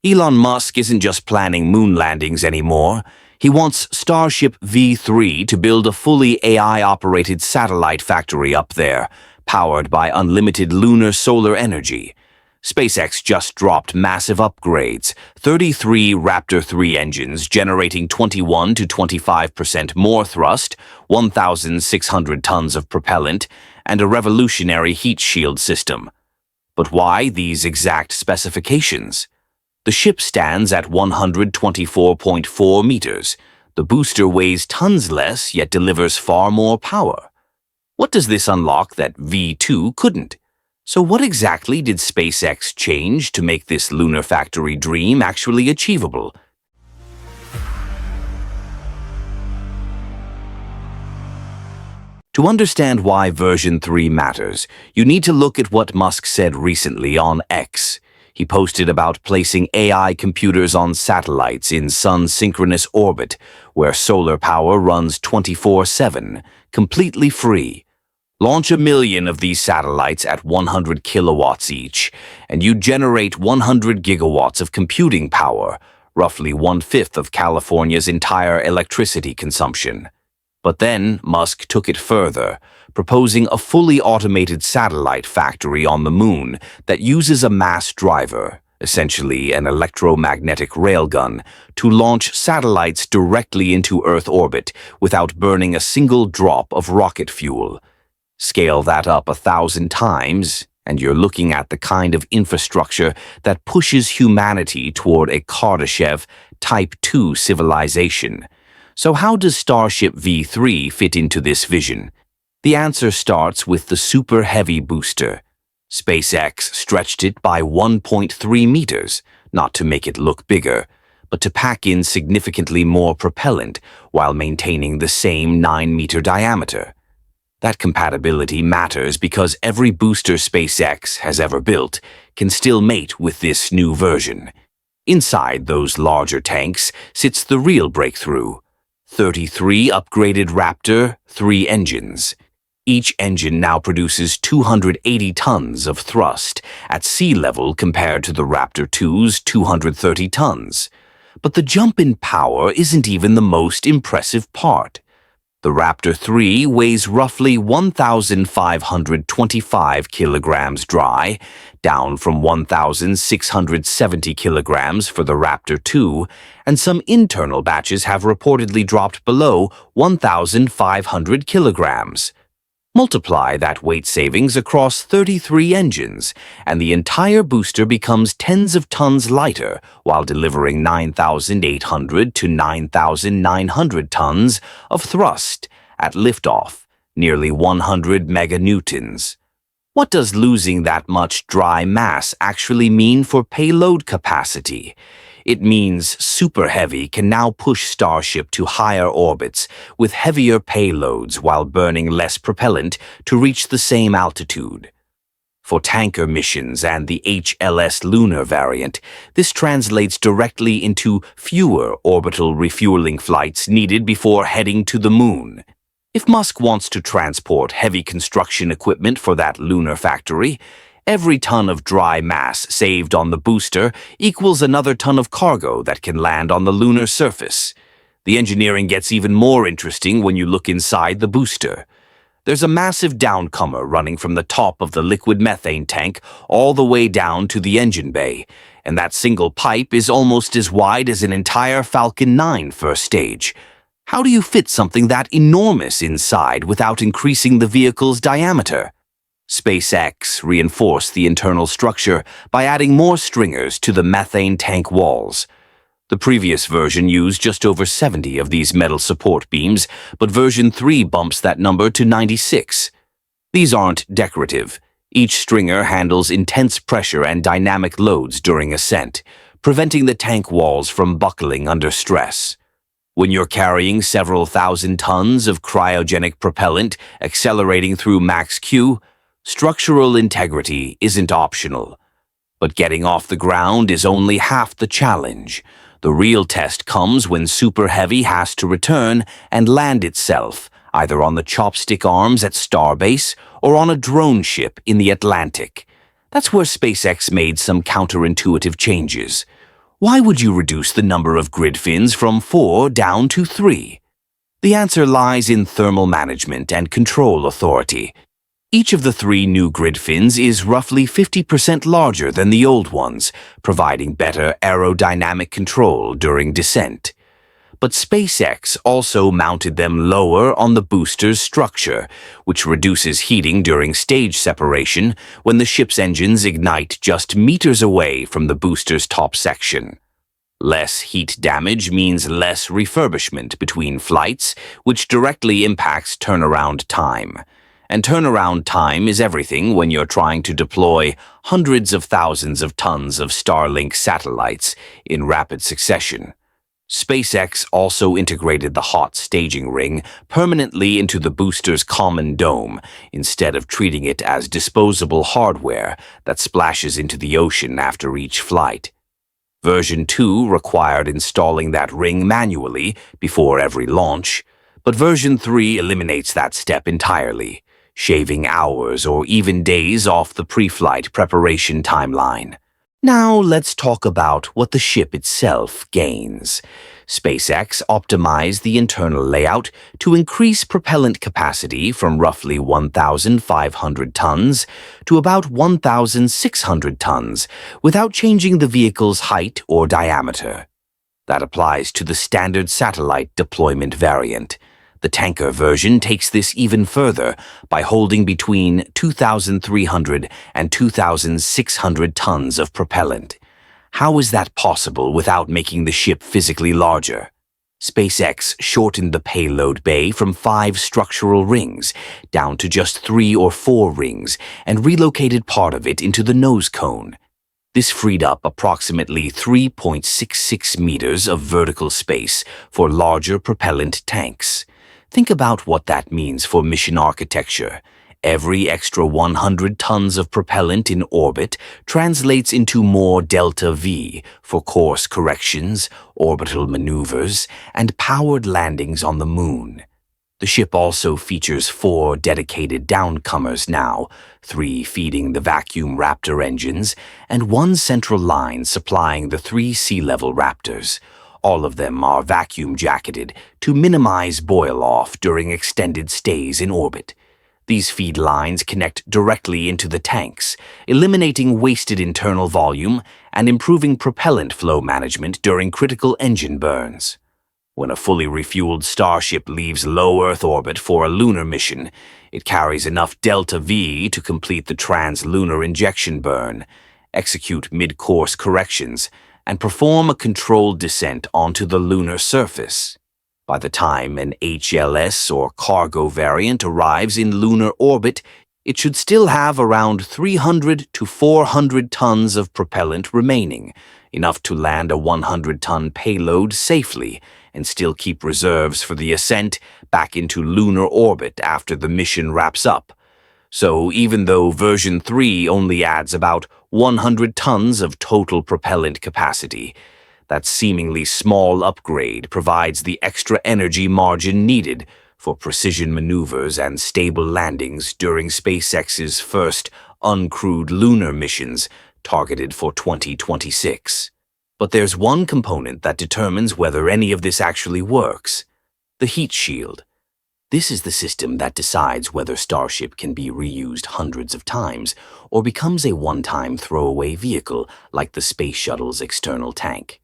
Elon Musk isn't just planning moon landings anymore. He wants Starship V3 to build a fully AI-operated satellite factory up there, powered by unlimited lunar solar energy. SpaceX just dropped massive upgrades, 33 Raptor 3 engines generating 21 to 25% more thrust, 1,600 tons of propellant, and a revolutionary heat shield system. But why these exact specifications? The ship stands at 124.4 meters. The booster weighs tons less, yet delivers far more power. What does this unlock that V2 couldn't? So what exactly did SpaceX change to make this lunar factory dream actually achievable? To understand why version 3 matters, you need to look at what Musk said recently on X. He posted about placing AI computers on satellites in sun-synchronous orbit, where solar power runs 24/7, completely free. Launch 1 million of these satellites at 100 kilowatts each, and you generate 100 gigawatts of computing power, roughly 1/5 of California's entire electricity consumption. But then Musk took it further, proposing a fully automated satellite factory on the moon that uses a mass driver, essentially an electromagnetic railgun, to launch satellites directly into Earth orbit without burning a single drop of rocket fuel. Scale that up 1,000 times, and you're looking at the kind of infrastructure that pushes humanity toward a Kardashev Type 2 civilization. So how does Starship V3 fit into this vision? The answer starts with the Super Heavy booster. SpaceX stretched it by 1.3 meters, not to make it look bigger, but to pack in significantly more propellant while maintaining the same 9-meter diameter. That compatibility matters because every booster SpaceX has ever built can still mate with this new version. Inside those larger tanks sits the real breakthrough: 33 upgraded Raptor 3 engines. Each engine now produces 280 tons of thrust at sea level compared to the Raptor 2's 230 tons. But the jump in power isn't even the most impressive part. The Raptor 3 weighs roughly 1,525 kilograms dry, down from 1,670 kilograms for the Raptor 2, and some internal batches have reportedly dropped below 1,500 kilograms. Multiply that weight savings across 33 engines, and the entire booster becomes tens of tons lighter while delivering 9,800 to 9,900 tons of thrust at liftoff, nearly 100 meganewtons. What does losing that much dry mass actually mean for payload capacity? It means Super Heavy can now push Starship to higher orbits with heavier payloads while burning less propellant to reach the same altitude. For tanker missions and the HLS Lunar variant, this translates directly into fewer orbital refueling flights needed before heading to the moon. If Musk wants to transport heavy construction equipment for that lunar factory, every ton of dry mass saved on the booster equals another ton of cargo that can land on the lunar surface. The engineering gets even more interesting when you look inside the booster. There's a massive downcomer running from the top of the liquid methane tank all the way down to the engine bay, and that single pipe is almost as wide as an entire Falcon 9 first stage. How do you fit something that enormous inside without increasing the vehicle's diameter? SpaceX reinforced the internal structure by adding more stringers to the methane tank walls. The previous version used just over 70 of these metal support beams, but version 3 bumps that number to 96. These aren't decorative. Each stringer handles intense pressure and dynamic loads during ascent, preventing the tank walls from buckling under stress. When you're carrying several thousand tons of cryogenic propellant accelerating through max Q, structural integrity isn't optional. But getting off the ground is only half the challenge. The real test comes when Super Heavy has to return and land itself, either on the chopstick arms at Starbase or on a drone ship in the Atlantic. That's where SpaceX made some counterintuitive changes. Why would you reduce the number of grid fins from 4 down to 3? The answer lies in thermal management and control authority. Each of the 3 new grid fins is roughly 50% larger than the old ones, providing better aerodynamic control during descent. But SpaceX also mounted them lower on the booster's structure, which reduces heating during stage separation when the ship's engines ignite just meters away from the booster's top section. Less heat damage means less refurbishment between flights, which directly impacts turnaround time. And turnaround time is everything when you're trying to deploy hundreds of thousands of tons of Starlink satellites in rapid succession. SpaceX also integrated the hot staging ring permanently into the booster's common dome instead of treating it as disposable hardware that splashes into the ocean after each flight. Version 2 required installing that ring manually before every launch, but version 3 eliminates that step entirely, shaving hours or even days off the pre-flight preparation timeline. Now let's talk about what the ship itself gains. SpaceX optimized the internal layout to increase propellant capacity from roughly 1,500 tons to about 1,600 tons without changing the vehicle's height or diameter. That applies to the standard satellite deployment variant. The tanker version takes this even further by holding between 2,300 and 2,600 tons of propellant. How is that possible without making the ship physically larger? SpaceX shortened the payload bay from 5 structural rings down to just 3 or 4 rings and relocated part of it into the nose cone. This freed up approximately 3.66 meters of vertical space for larger propellant tanks. Think about what that means for mission architecture. Every extra 100 tons of propellant in orbit translates into more delta-V for course corrections, orbital maneuvers, and powered landings on the moon. The ship also features 4 dedicated downcomers now, 3 feeding the vacuum Raptor engines, and 1 central line supplying the 3 sea-level Raptors. All of them are vacuum jacketed to minimize boil-off during extended stays in orbit. These feed lines connect directly into the tanks, eliminating wasted internal volume and improving propellant flow management during critical engine burns. When a fully refueled Starship leaves low Earth orbit for a lunar mission, it carries enough delta-V to complete the trans-lunar injection burn, execute mid-course corrections, and perform a controlled descent onto the lunar surface. By the time an HLS or cargo variant arrives in lunar orbit, it should still have around 300 to 400 tons of propellant remaining, enough to land a 100-ton payload safely and still keep reserves for the ascent back into lunar orbit after the mission wraps up. So even though version 3 only adds about 100 tons of total propellant capacity, that seemingly small upgrade provides the extra energy margin needed for precision maneuvers and stable landings during SpaceX's first uncrewed lunar missions targeted for 2026. But there's one component that determines whether any of this actually works: the heat shield. This is the system that decides whether Starship can be reused hundreds of times or becomes a one-time throwaway vehicle like the Space Shuttle's external tank.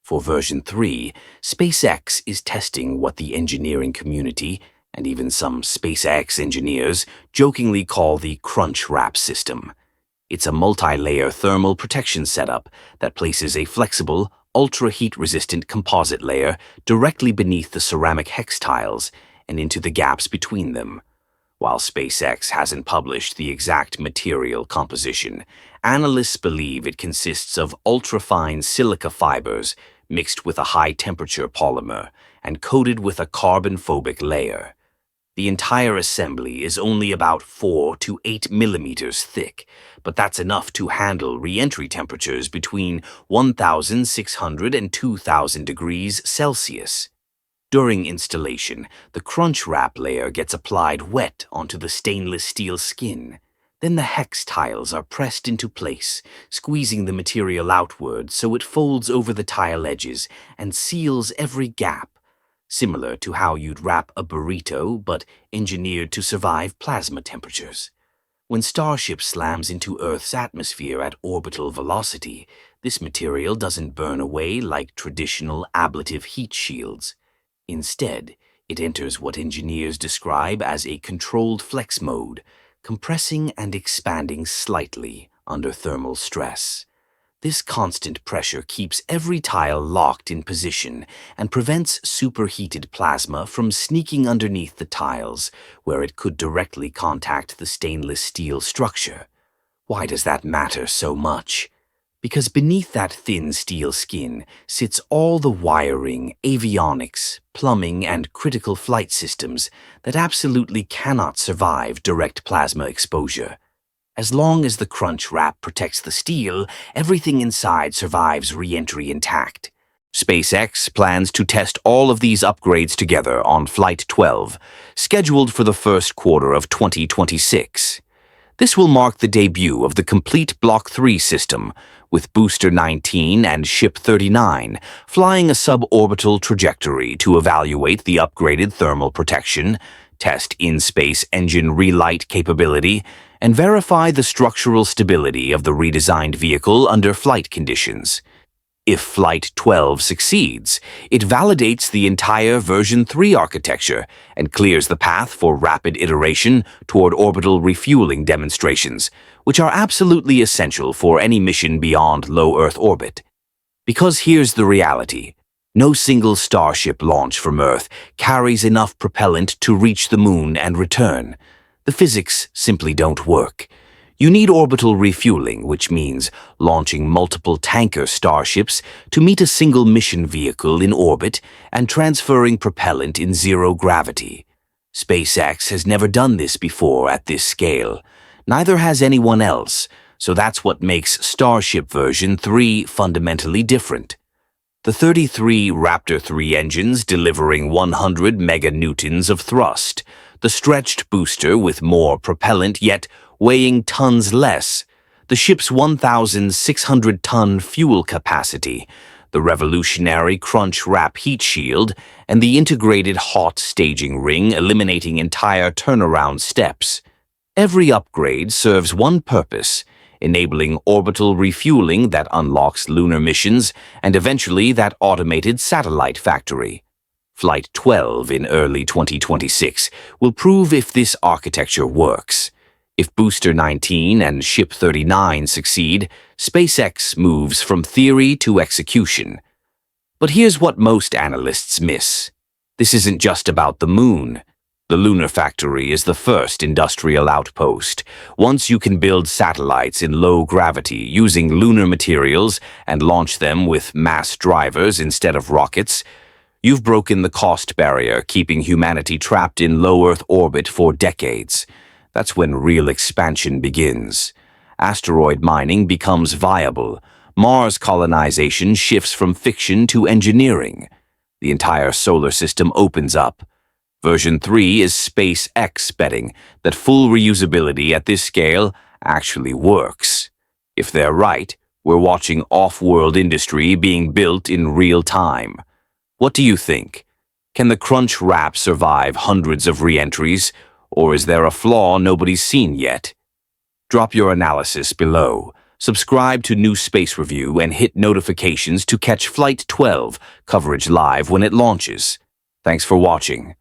For version 3, SpaceX is testing what the engineering community, and even some SpaceX engineers, jokingly call the crunch wrap system. It's a multi-layer thermal protection setup that places a flexible, ultra-heat-resistant composite layer directly beneath the ceramic hex tiles and into the gaps between them. While SpaceX hasn't published the exact material composition, analysts believe it consists of ultrafine silica fibers mixed with a high-temperature polymer and coated with a carbon-phobic layer. The entire assembly is only about 4 to 8 millimeters thick, but that's enough to handle re-entry temperatures between 1,600 and 2,000 degrees Celsius. During installation, the crunch wrap layer gets applied wet onto the stainless steel skin. Then the hex tiles are pressed into place, squeezing the material outward so it folds over the tile edges and seals every gap, similar to how you'd wrap a burrito but engineered to survive plasma temperatures. When Starship slams into Earth's atmosphere at orbital velocity, this material doesn't burn away like traditional ablative heat shields. Instead, it enters what engineers describe as a controlled flex mode, compressing and expanding slightly under thermal stress. This constant pressure keeps every tile locked in position and prevents superheated plasma from sneaking underneath the tiles, where it could directly contact the stainless steel structure. Why does that matter so much? Because beneath that thin steel skin sits all the wiring, avionics, plumbing, and critical flight systems that absolutely cannot survive direct plasma exposure. As long as the crunch wrap protects the steel, everything inside survives re-entry intact. SpaceX plans to test all of these upgrades together on Flight 12, scheduled for the first quarter of 2026. This will mark the debut of the complete Block 3 system, with Booster 19 and Ship 39 flying a suborbital trajectory to evaluate the upgraded thermal protection, test in-space engine relight capability, and verify the structural stability of the redesigned vehicle under flight conditions. If Flight 12 succeeds, it validates the entire Version 3 architecture and clears the path for rapid iteration toward orbital refueling demonstrations, which are absolutely essential for any mission beyond low Earth orbit. Because here's the reality. No single Starship launch from Earth carries enough propellant to reach the Moon and return. The physics simply don't work. You need orbital refueling, which means launching multiple tanker starships to meet a single mission vehicle in orbit and transferring propellant in zero gravity. SpaceX has never done this before at this scale. Neither has anyone else, so that's what makes Starship version 3 fundamentally different. The 33 Raptor 3 engines delivering 100 meganewtons of thrust, the stretched booster with more propellant yet weighing tons less, the ship's 1,600-ton fuel capacity, the revolutionary crunch wrap heat shield, and the integrated hot staging ring eliminating entire turnaround steps. Every upgrade serves one purpose: enabling orbital refueling that unlocks lunar missions and eventually that automated satellite factory. Flight 12 in early 2026 will prove if this architecture works. If Booster 19 and Ship 39 succeed, SpaceX moves from theory to execution. But here's what most analysts miss. This isn't just about the Moon. The lunar factory is the first industrial outpost. Once you can build satellites in low gravity using lunar materials and launch them with mass drivers instead of rockets, you've broken the cost barrier keeping humanity trapped in low Earth orbit for decades. That's when real expansion begins. Asteroid mining becomes viable. Mars colonization shifts from fiction to engineering. The entire solar system opens up. Version 3 is SpaceX betting that full reusability at this scale actually works. If they're right, we're watching off-world industry being built in real time. What do you think? Can the crunch wrap survive hundreds of re-entries, or is there a flaw nobody's seen yet? Drop your analysis below. Subscribe to New Space Review and hit notifications to catch Flight 12 coverage live when it launches. Thanks for watching.